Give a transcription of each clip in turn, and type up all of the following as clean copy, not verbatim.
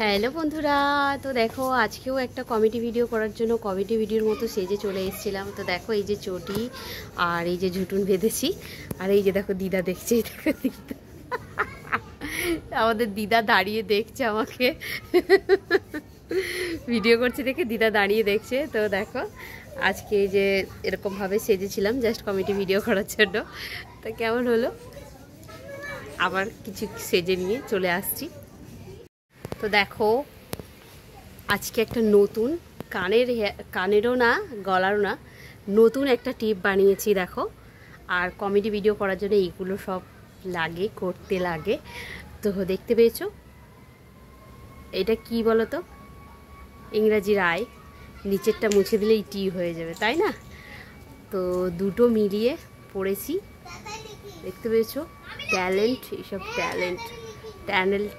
Hello বন্ধুরা, তো দেখো আজকেও একটা কমেডি ভিডিও করার জন্য কমেডি ভিডিওর মতো সেজে চলে এসেছিলাম। তো দেখো এই যে চটি আর এই যে ঝুটুন বেঁধেছি, আর এই যে দেখো দিদা দেখছে, দেখো দিদা আমাদের দিদা দাঁড়িয়ে দেখছে আমাকে ভিডিও করছি দেখে দিদা দাঁড়িয়ে দেখছে। তো দেখো আজকে যে এরকমভাবে সেজেছিলাম জাস্ট কমেডি ভিডিও করার জন্য। তো কেমন হলো, আবার কিছু সেজে নিয়ে চলে আসছি। তো দেখো আজকে একটা নতুন কানেরও না গলারও না, নতুন একটা টিপ বানিয়েছি দেখো। আর কমেডি ভিডিও করার জন্য এইগুলো সব করতে লাগে। তো দেখতে পেয়েছো, এটা কি বলো তো, ইংরাজির আই, নিচেরটা মুছে দিলেই টি হয়ে যাবে, তাই না? তো দুটো মিলিয়ে পড়েছি, দেখতে পেয়েছো, ট্যালেন্ট, এইসব ট্যালেন্ট ট্যালেন্ট।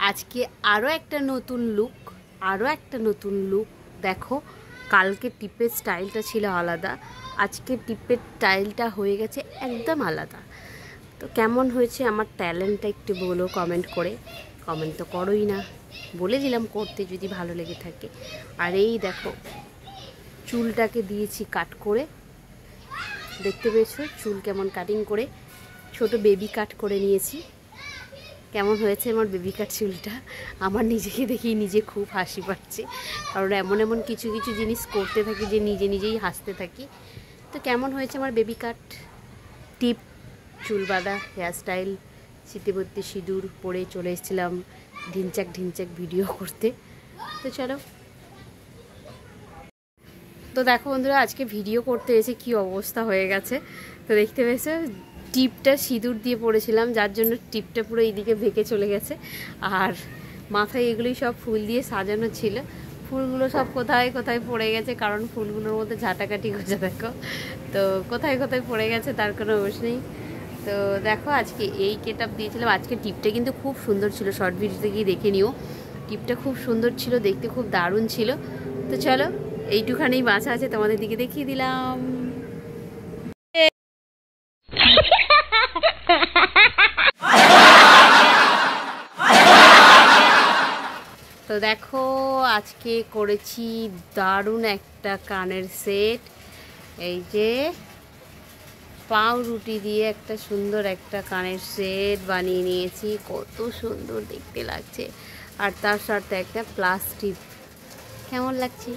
আজকে আরও একটা নতুন লুক দেখো। কালকে টিপের স্টাইলটা ছিল আলাদা, আজকে টিপের স্টাইলটা হয়ে গেছে একদম আলাদা। তো কেমন হয়েছে আমার ট্যালেন্টটা একটু বলো কমেন্ট করে। কমেন্ট তো করোই না, বলে দিলাম করতে যদি ভালো লেগে থাকে। আর এই দেখো চুলটাকে দিয়েছি কাট করে, দেখতে পেয়েছো চুল কেমন কাটিং করে, ছোট বেবি কাট করে নিয়েছি। কেমন হয়েছে আমার বেবি কাট চুলটা? আমার নিজেকে দেখেই নিজে খুব হাসি পাচ্ছে, কারণ এমন এমন কিছু কিছু জিনিস করতে থাকি যে নিজেই হাসতে থাকি। তো কেমন হয়েছে আমার বেবি কাট টিপ, চুল বাঁধা হেয়ারস্টাইল, শীতবর্তী সিঁদুর পরে চলে এসেছিলাম ঢিনচাক ভিডিও করতে। তো চলো, তো দেখো বন্ধুরা আজকে ভিডিও করতে এসে কি অবস্থা হয়ে গেছে। তো দেখতে পেয়েছো টিপটা সিঁদুর দিয়ে পড়েছিলাম, যার জন্য টিপটা পুরো এইদিকে ভেঙে চলে গেছে। আর মাথায় এগুলোই সব ফুল দিয়ে সাজানো ছিল, ফুলগুলো সব কোথায় কোথায় পড়ে গেছে, কারণ ফুলগুলোর মধ্যে ঝাঁটাকাটি গজা দেখো। তো কোথায় কোথায় পড়ে গেছে তার কোনো অবশ্য নেই। তো দেখো আজকে এই গেটআপ দিয়েছিলাম। আজকে টিপটা কিন্তু খুব সুন্দর ছিল, শর্ট ভিডিওতে গিয়ে দেখে নিও। টিপটা খুব সুন্দর ছিল, দেখতে খুব দারুণ ছিল। তো চলো এইটুখানেই বাঁচা আছে, তোমাদের দিকে দেখিয়ে দিলাম। তো দেখো আজকে করেছি দারুণ একটা কানের সেট, এই যে পাউরুটি দিয়ে একটা সুন্দর একটা কানের সেট বানিয়ে নিয়েছি, কত সুন্দর দেখতে লাগছে। আর তার সাথে একটা প্লাস্টিক, কেমন লাগছে?